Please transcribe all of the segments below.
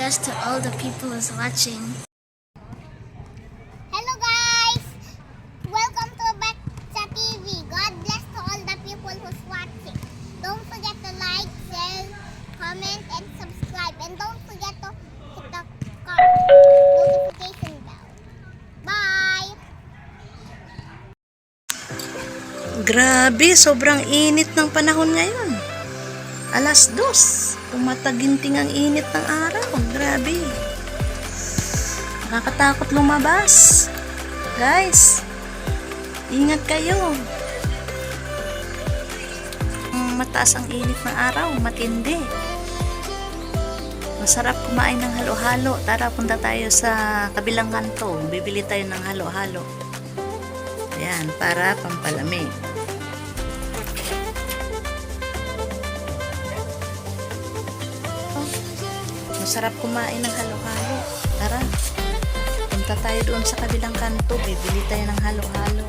bless to all the people who's watching. Hello guys! Welcome to Betsa TV. God bless to all the people who's watching. Don't forget to like, share, comment, and subscribe. And don't forget to hit the notification bell. Bye! Grabe, sobrang init ng panahon ngayon. Alas 2, tumataginting ang init ng araw. Grabe. Nakakatakot lumabas. Guys, ingat kayo. Mataas ang init ng araw, matindi. Masarap kumain ng halo-halo. Tara, punta tayo sa kabilang kanto. Bibili tayo ng halo-halo. Ayan, para pampalamig. Masarap kumain ng halo-halo. Tara, punta tayo doon sa kabilang kanto. Bibili tayo ng halo-halo.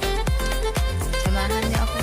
Samahan niyo ako.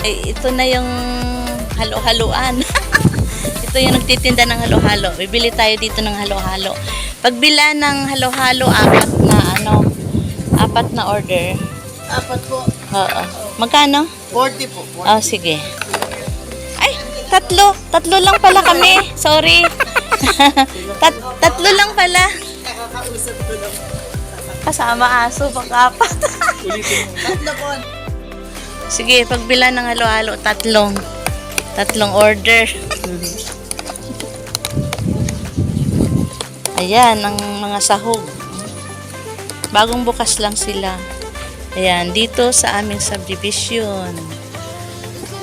Ito na yung halo-haloan. Ito yung nagtitinda ng halo-halo. Bibili tayo dito ng halo-halo. Pagbila ng halo-halo, apat na order. Apat po. Oo. Magkano? 40 po. Oh, sige. Ay, tatlo. Tatlo lang pala kami. Sorry. Tatlo lang pala. Nakakausap ko lang. Kasama aso, pang-apat. Tatlo po. Sige, pagbila ng halo-halo, tatlong order. Ayan, ang mga sahog. Bagong bukas lang sila. Ayan, dito sa aming subdivision.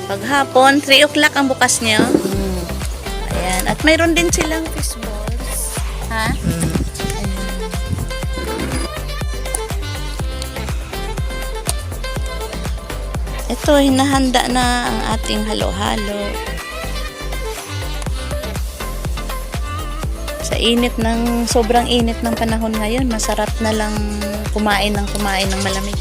Paghapon, 3 o'clock ang bukas niya. Ayan, at mayroon din silang fish balls. Ha? Ito, hinahanda na ang ating halo-halo. Sa sobrang init ng panahon ngayon, masarap na lang kumain ng malamig.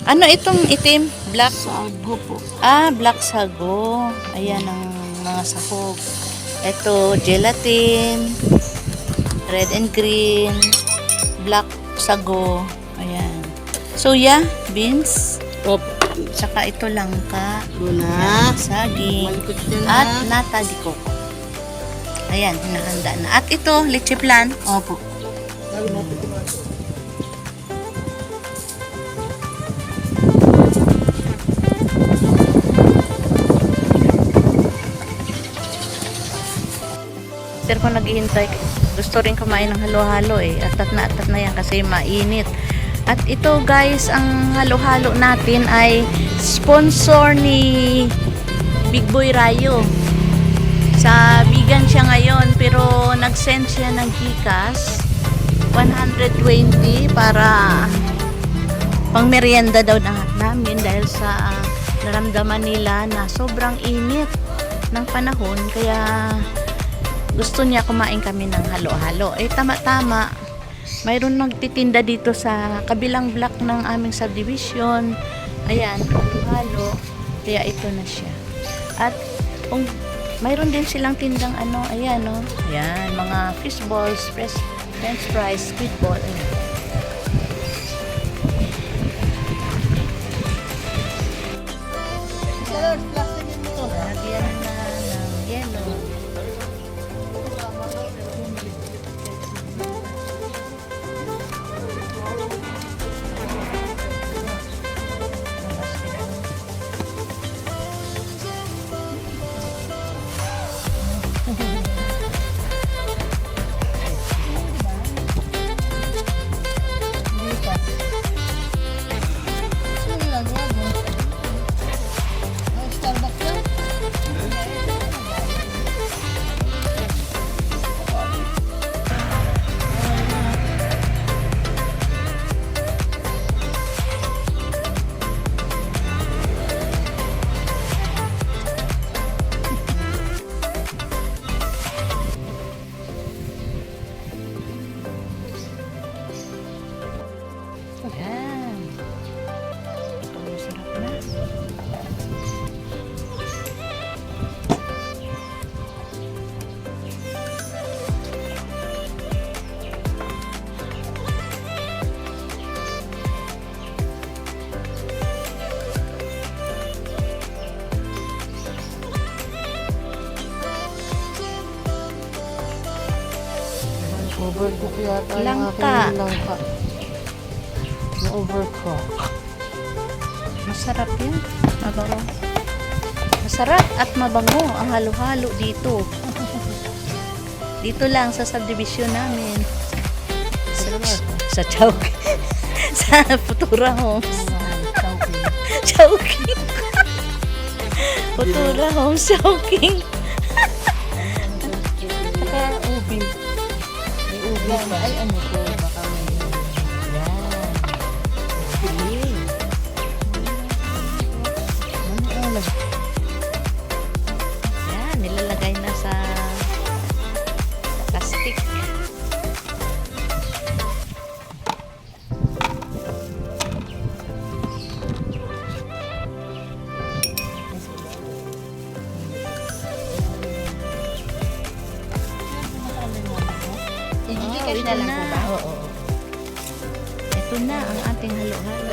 Ano itong itim? Black? Sago po. Black sago. Ayan ang mga sahog. Ito, gelatin, red and green, black sago. Ayan. Soya, beans, Opo. saka ito langka, Luna. saging, Malikot yun at na. nata di coco. Ayan, hinahanda na. At ito, leche plan. Opo. Pero kung naghihintay, gusto rin kumain ng halo-halo eh. Atat na yan kasi mainit. At ito guys, ang halo-halo natin ay sponsor ni Big Boy Rayo. Sa vegan siya ngayon pero nag-send siya ng GCash 120 para pang merienda daw namin dahil sa naramdaman nila na sobrang init ng panahon kaya gusto niya kumain kami ng halo-halo. Eh tama-tama, mayroon nagtitinda dito sa kabilang block ng aming subdivision. Ayan, halo. Kaya ito na siya. At kung mayroon din silang tindang ano, ayan no. Ayan, mga fish balls, french fries, squid ball. Ayan. Lagyan na ng yellow. Ayan. Ang sarap na. Overcook yata yung Langka. aking langka. Na-overcook. Masarap yun. Mabango. Masarap at mabango ang halo-halo dito. Dito lang sa subdivision namin. Sa Chowking. Sa Futura Homes. Chowking. Futura Homes, Chowking. Saka ubi. May ubi pa. Ay, ano po? Baka may... Yan. Ubi. Ano? Yan, nilalagay na sa plastic. Hindi na lang po ba? Oo. Ito na ang ating halo-halo.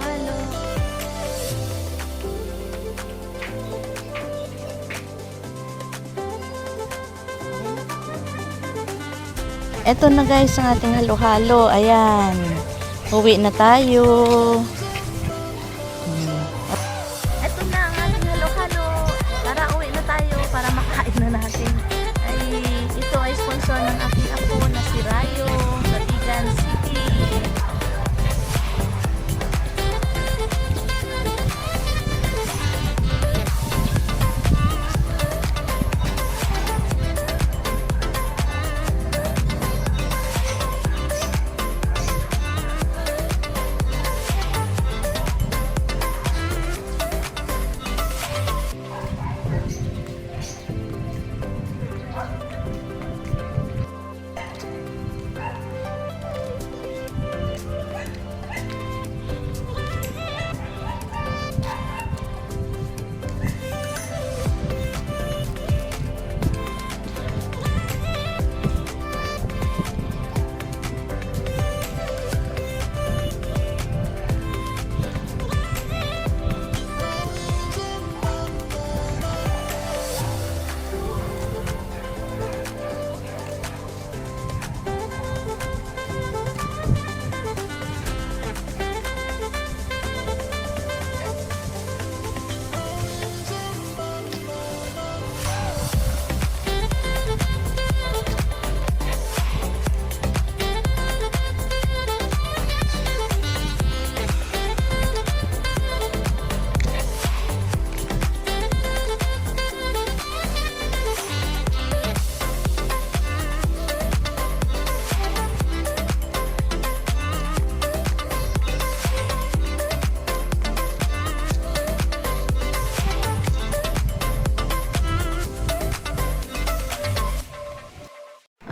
Halo. Ito na guys ang ating halo-halo. Ayan. Uwi na tayo. Ito na ang ating halo-halo. Tara, uwi na tayo para makain na natin. Ito ay sponsor ng aking apo na si Rayo sa Vegan City.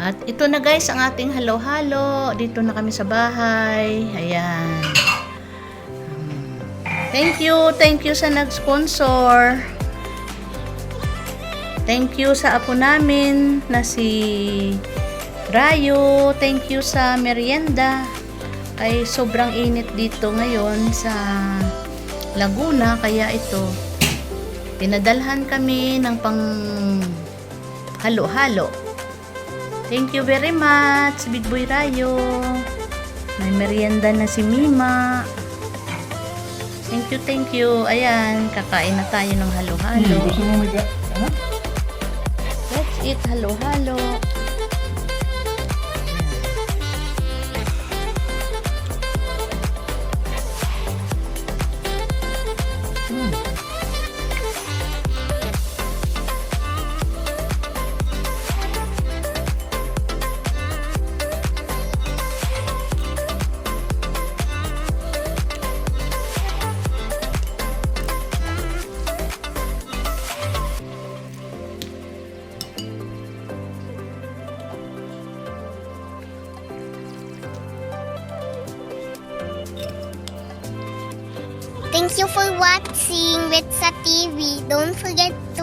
At ito na guys ang ating halo-halo. Dito na kami sa bahay. Ayan. Thank you sa nag-sponsor. Thank you sa apo namin na si Rayo. Thank you sa merienda. Ay sobrang init dito ngayon sa Laguna, kaya ito pinadalhan kami ng pang halo-halo. Thank you very much, Big Boy Rayo. May merienda na si Mima. Thank you. Ayan, kakain na tayo ng halo-halo. Gusto mo ano? Let's eat halo-halo. Thank you for watching Ritza TV. Don't forget to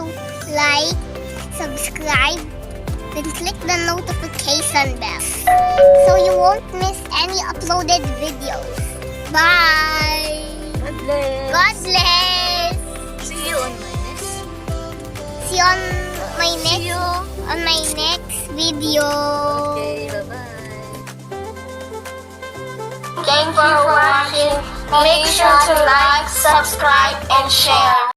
like, subscribe, then click the notification bell so you won't miss any uploaded videos. Bye! God bless. God bless! See you on my next. See you on my next video. Okay, bye-bye. Thank you for watching. Make sure to like, subscribe, and share.